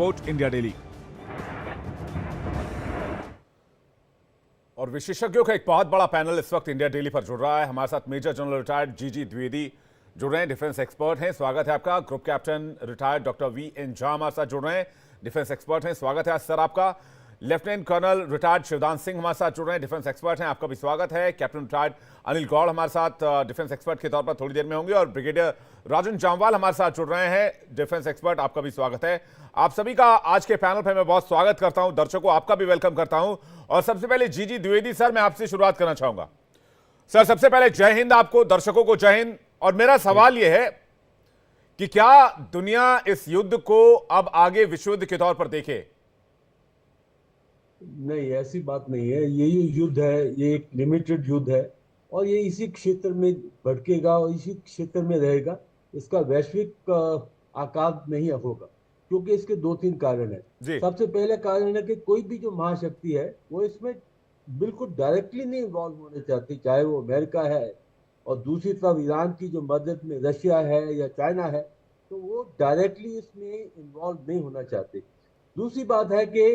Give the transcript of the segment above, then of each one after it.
Report India daily. और विशेषज्ञों का एक बहुत बड़ा पैनल इस वक्त इंडिया डेली पर जुड़ रहा है। हमारे साथ मेजर जनरल रिटायर्ड जीजी द्विवेदी जुड़ रहे हैं, डिफेंस एक्सपर्ट हैं। स्वागत है आपका। Group captain retired doctor V N Jha हमारे साथ जुड़ रहे हैं, डिफेंस एक्सपर्ट हैं। स्वागत है सर आपका। Lieutenant colonel retired Shivdan Singh हमारे साथ जुड़ रहे हैं, डिफेंस एक्सपर्ट हैं, आपका भी स्वागत है। कैप्टन रिटायर्ड अनिल गौड़ हमारे साथ डिफेंस एक्सपर्ट के तौर पर थोड़ी देर में होंगे। और ब्रिगेडियर राजन जामवाल हमारे साथ जुड़ रहे हैं, डिफेंस एक्सपर्ट, आपका भी स्वागत है। आप सभी का आज के पैनल पर मैं बहुत स्वागत करता हूं। दर्शकों आपका भी वेलकम करता हूं। और सबसे पहले जीजी द्विवेदी सर, मैं आपसे शुरुआत करना चाहूंगा। सर सबसे पहले जय हिंद आपको, दर्शकों को जय हिंद। और मेरा सवाल यह है कि क्या दुनिया इस युद्ध को अब आगे विश्व युद्ध के तौर पर देखे? नहीं, ऐसी बात नहीं है। ये युद्ध है, ये एक लिमिटेड युद्ध है और ये इसी क्षेत्र में भटकेगा और इसी क्षेत्र में रहेगा। इसका वैश्विक आकार नहीं होगा, क्योंकि इसके दो तीन कारण है। सबसे पहले कारण है कि कोई भी जो महाशक्ति है वो इसमें बिल्कुल डायरेक्टली नहीं इन्वॉल्व होना चाहती, चाहे वो अमेरिका है और दूसरी तरफ ईरान की जो मदद में रशिया है या चाइना है, तो वो डायरेक्टली इसमें इन्वॉल्व नहीं होना चाहते। दूसरी बात है कि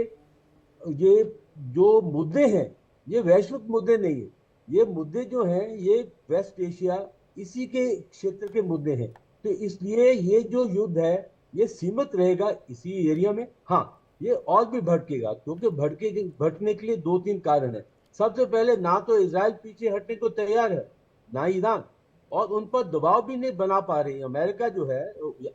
ये जो मुद्दे हैं ये वैश्विक मुद्दे नहीं है। ये मुद्दे जो हैं ये वेस्ट एशिया इसी के क्षेत्र के मुद्दे हैं। तो इसलिए ये जो युद्ध है ये सीमित रहेगा इसी एरिया में। हाँ, ये और भी भटकेगा, क्योंकि भटकने के लिए दो तीन कारण है। सबसे पहले, ना तो इजराइल पीछे हटने को तैयार है, ना ईरान, और उन पर दबाव भी नहीं बना पा रही है। अमेरिका जो है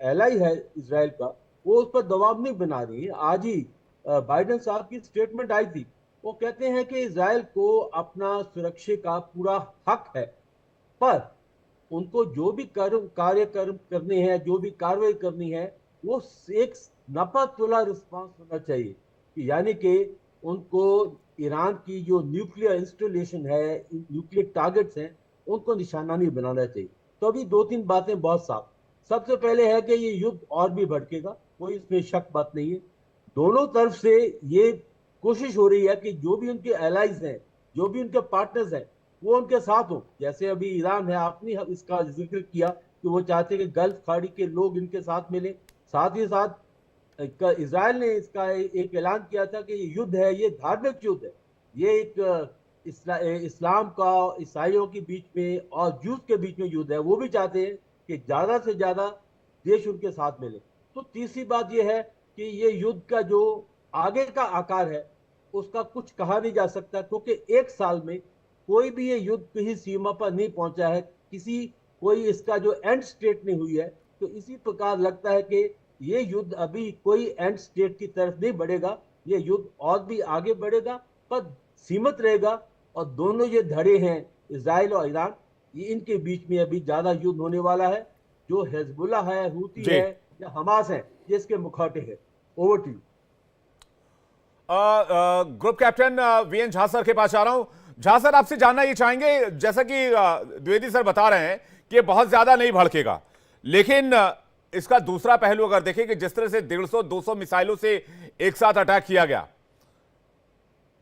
एलाई है इजराइल का, वो उस पर दबाव नहीं बना रही है। आज ही बाइडेन साहब की स्टेटमेंट आई थी, वो कहते हैं कि इजराइल को अपना सुरक्षा का पूरा हक है, पर उनको जो भी कार्य करने हैं, जो भी कार्रवाई करनी है, वो एक नपा तुला रिस्पॉन्स होना चाहिए। यानी कि उनको ईरान की जो न्यूक्लियर इंस्टॉलेशन है, न्यूक्लियर टारगेट्स हैं, उनको निशाना नहीं बनाना चाहिए। तो अभी दो तीन बातें बहुत साफ। सबसे पहले है कि ये युद्ध और भी भड़केगा, कोई इसमें शक बात नहीं है। दोनों तरफ से ये कोशिश हो रही है कि जो भी उनके एलाइज हैं, जो भी उनके पार्टनर्स हैं, वो उनके साथ हो। जैसे अभी ईरान है, आपने इसका जिक्र किया कि वो चाहते हैं कि गल्फ खाड़ी के लोग इनके साथ मिले। साथ ही साथ इजराइल ने इसका एक ऐलान किया था कि ये युद्ध है, ये धार्मिक युद्ध है, ये एक इस्लाम का ईसाइयों के बीच में और जूस के बीच में युद्ध है। वो भी चाहते हैं कि ज्यादा से ज्यादा देश उनके साथ मिले। तो तीसरी बात यह है कि ये युद्ध का जो आगे का आकार है उसका कुछ कहा नहीं जा सकता, क्योंकि एक साल में कोई भी ये युद्ध किसी सीमा पर नहीं पहुंचा है, कोई इसका जो एंड स्टेट नहीं हुई है। तो इसी प्रकार लगता है कि ये युद्ध अभी कोई एंड स्टेट की तरफ नहीं बढ़ेगा। ये युद्ध और भी आगे बढ़ेगा, पर सीमित रहेगा। और दोनों ये धड़े हैं, इजराइल और ईरान, ये इनके बीच में अभी ज्यादा युद्ध होने वाला है। जो हिजबुल्लाह है, हूती है या हमास है, ये इसके मुखौटे हैं। Over to you. Group captain V N Jha sir के पास आ रहा हूं। झा सर, आपसे जानना ये चाहेंगे, जैसा कि द्विवेदी सर बता रहे हैं कि ये बहुत ज्यादा नहीं भड़केगा, लेकिन इसका दूसरा पहलू अगर देखें कि जिस तरह से 150-200 मिसाइलों से एक साथ अटैक किया गया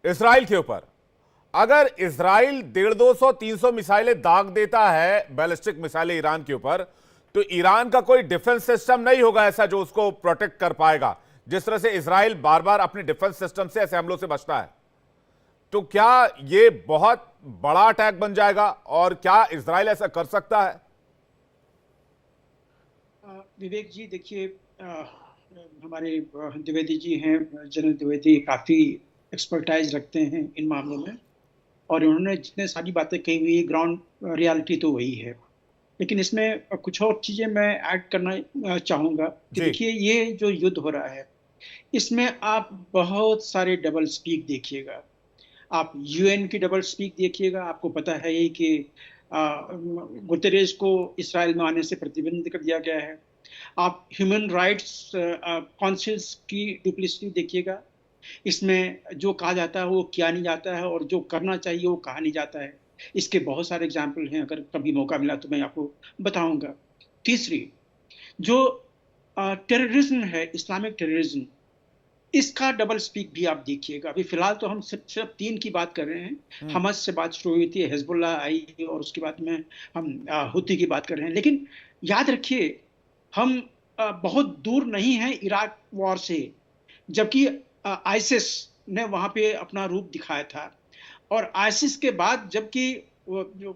इसराइल के ऊपर, अगर इसराइल 150-200-300 मिसाइलें दाग देता है, बैलिस्टिक मिसाइलें ईरान के ऊपर, तो ईरान का कोई डिफेंस सिस्टम नहीं होगा ऐसा जो उसको प्रोटेक्ट कर पाएगा, जिस तरह से इसराइल बार बार अपने डिफेंस सिस्टम से ऐसे हमलों से बचता है। तो क्या ये बहुत बड़ा अटैक बन जाएगा और क्या इसराइल ऐसा कर सकता है? विवेक जी, देखिए, हमारे द्विवेदी जी हैं, जनरल द्विवेदी, काफ़ी एक्सपर्टाइज रखते हैं इन मामलों में, और उन्होंने जितने सारी बातें कही हुई, ग्राउंड रियलिटी तो वही है। लेकिन इसमें कुछ और चीज़ें मैं ऐड करना चाहूँगा कि देखिए, ये जो युद्ध हो रहा है इसमें आप बहुत सारे डबल स्पीक देखिएगा। आप यूएन की डबल स्पीक देखिएगा, आपको पता है ही कि गुतेरेस को इसराइल में आने से प्रतिबंध कर दिया गया है। आप ह्यूमन राइट्स काउंसिल्स की डुप्लिसिटी देखिएगा, इसमें जो कहा जाता है वो किया नहीं जाता है, और जो करना चाहिए वो कहा नहीं जाता है। इसके बहुत सारे एग्जाम्पल हैं, अगर कभी मौका मिला तो मैं आपको बताऊंगा। तीसरी, जो टेररिज्म है, इस्लामिक टेररिज्म, इसका डबल स्पीक भी आप देखिएगा। अभी फिलहाल तो हम सिर्फ 3 की बात कर रहे हैं। हमास से बात शुरू हुई थी, हिजबुल्लाह आई, और उसके बाद में हम हुती की बात कर रहे हैं। लेकिन याद रखिए, हम बहुत दूर नहीं हैं इराक वॉर से। जबकि आईसिस ने वहां पे अपना रूप दिखाया था। और आईसिस के बाद जबकि जो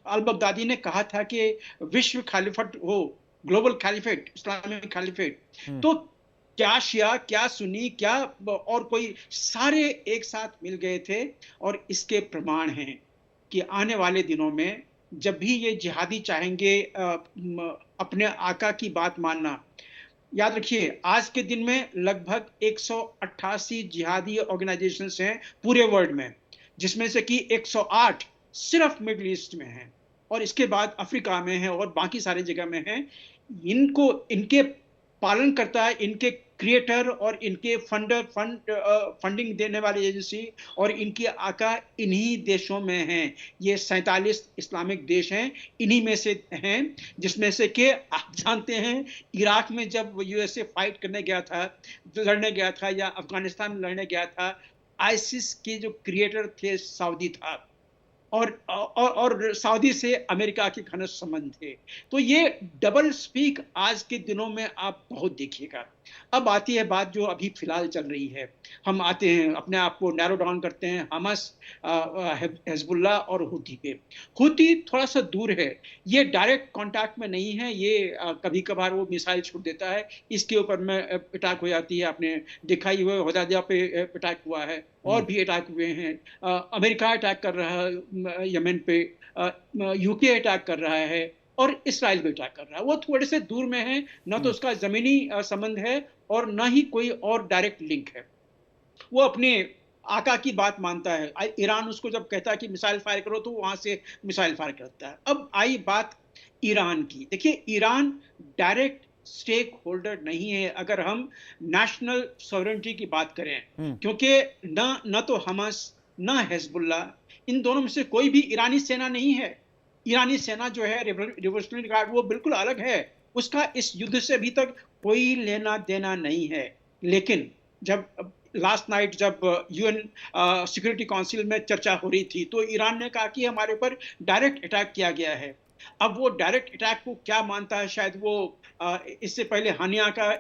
अल बगदादी ने कहा था कि विश्व खलीफत हो, ग्लोबल खलीफेट, इस्लामिक खलीफेट, तो क्या शिया, क्या सुन्नी, क्या और कोई सारे एक साथ मिल गए थे। और इसके प्रमाण हैं कि आने वाले दिनों में जब भी ये जिहादी चाहेंगे अपने आका की बात मानना, याद रखिए आज के दिन में लगभग 188 जिहादी ऑर्गेनाइजेशंस हैं पूरे वर्ल्ड में, जिसमें से कि 108 सिर्फ मिडिल ईस्ट में हैं और इसके बाद अफ्रीका में है और बाकी सारे जगह में हैं। इनको इनके पालन करता है इनके क्रिएटर और इनके फंडिंग देने वाली एजेंसी और इनके आका इन्हीं देशों में हैं। ये 47 इस्लामिक देश हैं, इन्हीं में से हैं, जिसमें से कि आप जानते हैं इराक में जब यूएसए फाइट करने गया था, लड़ने गया था, या अफगानिस्तान में लड़ने गया था, आईसिस के जो क्रिएटर थे सऊदी था और सऊदी से अमेरिका के घनिष्ठ संबंध थे। तो ये डबल स्पीक आज के दिनों में आप बहुत देखिएगा। अब आती है बात जो अभी फिलहाल चल रही है। हम आते हैं अपने आप को नैरो डाउन करते हैं हमास, हिजबुल्लाह और हुती पे। हुती थोड़ा सा दूर है, ये डायरेक्ट कांटेक्ट में नहीं है, ये कभी कभार वो मिसाइल छोड़ देता है, इसके ऊपर में अटैक हो जाती है। आपने देखा ही हुआ होदादिया पे अटैक हुआ है और भी अटैक हुए हैं। अमेरिका अटैक कर रहा है यमन पे, यूके अटैक कर रहा है और इसराइल भी अटैक कर रहा है। वो थोड़े से दूर में है, ना तो उसका जमीनी संबंध है और ना ही कोई और डायरेक्ट लिंक है। वो अपने आका की बात मानता है। ईरान उसको जब कहता है कि मिसाइल फायर करो तो वहां से मिसाइल फायर करता है। अब आई बात ईरान की। देखिए ईरान डायरेक्ट स्टेक होल्डर नहीं है अगर हम नेशनल सॉवरेनिटी की बात करें, क्योंकि ना तो हमास ना हिजबुल्लाह, इन दोनों में से कोई भी ईरानी सेना नहीं है। ईरानी सेना जो है रिवोल्यूशनरी गार्ड, वो बिल्कुल अलग है, उसका इस युद्ध से अभी तक कोई लेना देना नहीं है। लेकिन जब लास्ट नाइट जब यूएन सिक्योरिटी काउंसिल में चर्चा हो रही थी तो ईरान ने कहा कि हमारे ऊपर डायरेक्ट अटैक किया गया है। अब वो डायरेक्ट अटैक को क्या मानता है, शायद वो इससे पहले हानिया का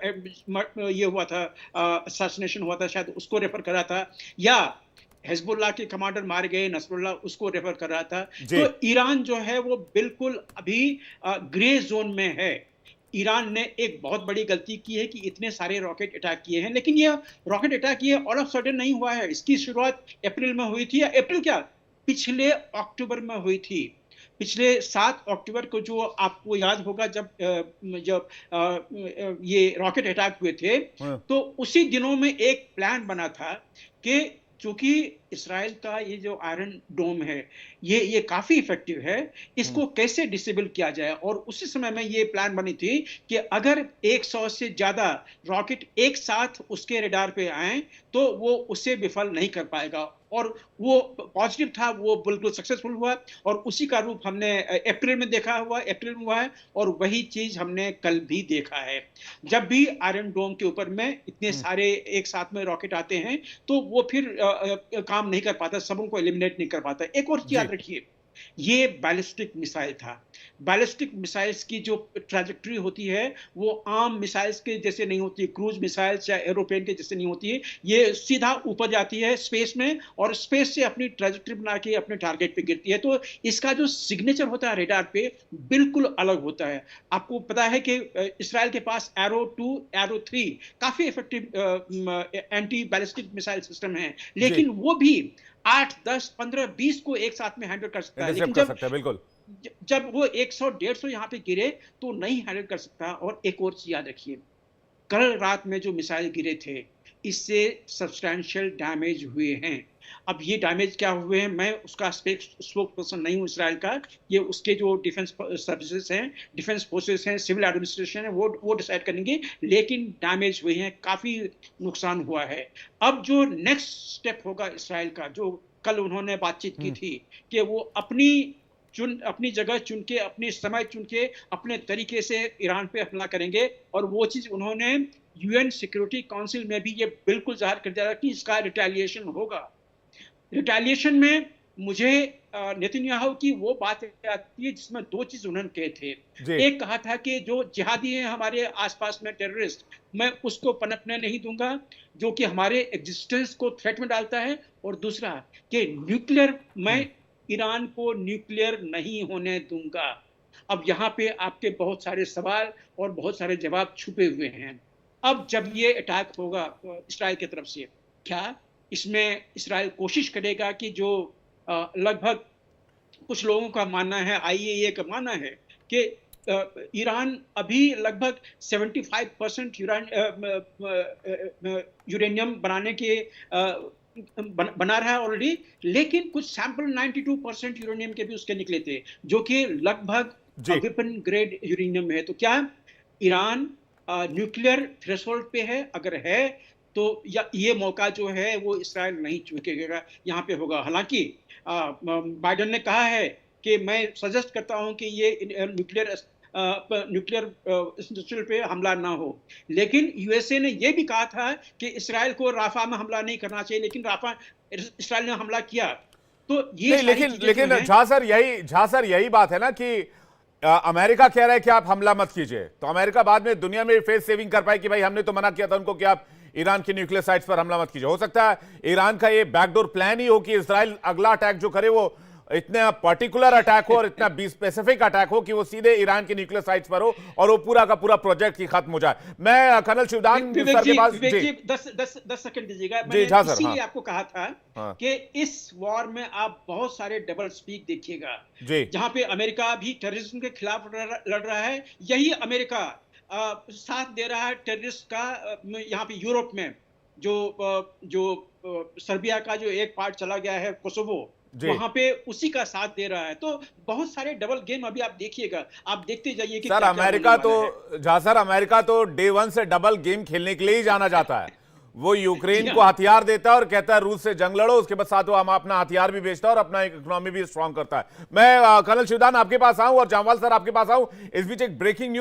ये हुआ था, असैसिनेशन हुआ था, शायद उसको रेफर करा था, या हिजबुल्लाह के कमांडर मारे गए नसरुल्लाह, उसको रेफर कर रहा था। तो ईरान जो है वो बिल्कुल अभी ग्रे जोन में है। ईरान ने एक बहुत बड़ी गलती की है कि इतने सारे रॉकेट अटैक किए हैं, लेकिन ये रॉकेट अटैक ये ऑल ऑफ सडन नहीं हुआ है। इसकी शुरुआत अप्रैल में हुई थी, या अप्रैल क्या, पिछले अक्टूबर में हुई थी। पिछले 7 अक्टूबर को, जो आपको याद होगा जब ये रॉकेट अटैक हुए थे, तो उसी दिनों में एक प्लान बना था कि चूंकि इसराइल का ये जो आयरन डोम है ये काफी इफेक्टिव है, इसको कैसे डिसेबल किया जाए। और उसी समय में ये प्लान बनी थी कि अगर 100 से ज्यादा रॉकेट एक साथ उसके रडार पे आए तो वो उसे विफल नहीं कर पाएगा। और वो पॉजिटिव था, वो बिल्कुल सक्सेसफुल हुआ और उसी का रूप हमने अप्रैल में देखा हुआ, अप्रैल में हुआ है, और वही चीज हमने कल भी देखा है। जब भी आयरन डोम के ऊपर में इतने सारे एक साथ में रॉकेट आते हैं तो वो फिर काम नहीं कर पाता, सबों को एलिमिनेट नहीं कर पाता। एक और चीज याद रखिए, ये बैलिस्टिक मिसाइल था। बैलिस्टिक मिसाइल्स की जो ट्रैजेक्टरी होती है वो आम मिसाइल्स के जैसे नहीं होती, क्रूज मिसाइल्स या एरोप्लेन के जैसे नहीं होती है। ये सीधा ऊपर जाती है स्पेस में और स्पेस से अपनी ट्रैजेक्टरी बना के अपने टारगेट पे गिरती है। तो इसका जो सिग्नेचर होता है रेडार पे बिल्कुल अलग होता है। आपको पता है कि इसराइल के पास एरो 2, एरो 3 काफी effective anti ballistic missile system है, लेकिन वो भी 8, 10, 15, 20 को एक साथ में हैंडल कर सकता है। लेकिन जब वो 100, 150 यहाँ पे गिरे तो नहीं हैंडल कर सकता। और एक और चीज याद रखिए, कल रात में जो मिसाइल गिरे थे इससे सब्सटैंशियल डैमेज हुए हैं। अब ये डैमेज क्या हुए हैं, मैं उसका स्पोक पर्सन नहीं हूँ इसराइल का, ये उसके जो डिफेंस सर्विसेज हैं, डिफेंस फोर्सेस हैं, सिविल एडमिनिस्ट्रेशन है, वो डिसाइड करेंगे। लेकिन डैमेज हुए हैं, काफी नुकसान हुआ है। अब जो नेक्स्ट स्टेप होगा इसराइल का, जो कल उन्होंने बातचीत की थी कि वो अपनी जगह चुन के, अपनी समय चुन के, अपने तरीके से ईरान पे हमला करेंगे। और वो चीज उन्होंने यूएन सिक्योरिटी काउंसिल में भी ये बिल्कुल जाहिर कर दिया कि इसका रिटेलिएशन होगा। रिटेलिएशन में मुझे नेतन्याहू की वो बात आती है जिसमें दो चीज उन्होंने कहे थे। एक कहा था कि जो जिहादी हैं हमारे आसपास में टेररिस्ट, मैं उसको पनपने नहीं दूंगा जो कि हमारे एग्जिस्टेंस को थ्रेट में डालता है, और दूसरा कि न्यूक्लियर, मैं ईरान को न्यूक्लियर नहीं होने दूंगा। अब यहाँ पे आपके बहुत सारे सवाल और बहुत सारे जवाब छुपे हुए हैं। अब जब ये अटैक होगा इसराइल की तरफ से, क्या इसमें इसराइल कोशिश करेगा कि जो लगभग कुछ लोगों का मानना है, आईएईए का मानना है कि ईरान अभी लगभग 75% यूरेनियम बनाने के बना रहा है ऑलरेडी, लेकिन कुछ सैंपल 92% यूरेनियम के भी उसके निकले थे, जो कि लगभग वेपन ग्रेड यूरेनियम है। तो क्या ईरान न्यूक्लियर थ्रेशोल्ड पे है? अगर है तो ये मौका जो है वो इसराइल नहीं चूकेगा, यहाँ पे होगा। हालांकि बाइडेन ने कहा है कि मैं सजेस्ट करता हूं कि ये न्यूक्लियर इंडस्ट्रियल पे हमला ना हो, लेकिन यूएसए ने ये भी कहा था कि इसराइल को राफा में हमला नहीं करना चाहिए, लेकिन राफा इसराइल ने हमला किया। तो ये लेकिन झा सर यही बात है ना कि अमेरिका कह रहा है कि आप हमला मत कीजिए, तो अमेरिका बाद में दुनिया में फेस सेविंग कर पाए कि भाई हमने तो मना किया था उनको कि आप ईरान की न्यूक्लियर साइट्स पर हमला मत कीजिए। हो सकता है ईरान का ये बैकडोर प्लान ही हो कि इजराइल अगला अटैक जो करे वो इतना पर्टिकुलर अटैक हो और इतना बी स्पेसिफिक अटैक हो कि वो सीधे ईरान की न्यूक्लियर साइट्स पर हो और वो पूरा का पूरा प्रोजेक्ट ही खत्म हो जाए। मैं कर्नल शिवदान सर के पास 10 सेकंड दीजिएगा। मैंने इसीलिए आपको कहा था कि इस वॉर में आप बहुत सारे डबल स्पीक देखिएगा, जहां पे अमेरिका भी टेररिज्म के खिलाफ लड़ रहा है, यही अमेरिका साथ दे रहा है टेररिस्ट का यहाँ पे यूरोप में। जो सर्बिया का जो एक पार्ट चला गया है कोसोवो, वहां पे उसी का साथ दे रहा है। तो बहुत सारे डबल गेम अभी आप देखिएगा, आप देखते जाइए कि सर अमेरिका तो डे वन से डबल गेम खेलने के लिए ही जाना जाता है। वो यूक्रेन को हथियार देता है और कहता है रूस से जंग लड़ो, उसके बाद साथ वो हम अपना हथियार भी बेचता है और अपना इकोनॉमी भी स्ट्रांग करता है। मैं कर्नल शिवदान आपके पास आऊं और जामवाल सर आपके पास आऊं। इस बीच एक ब्रेकिंग न्यूज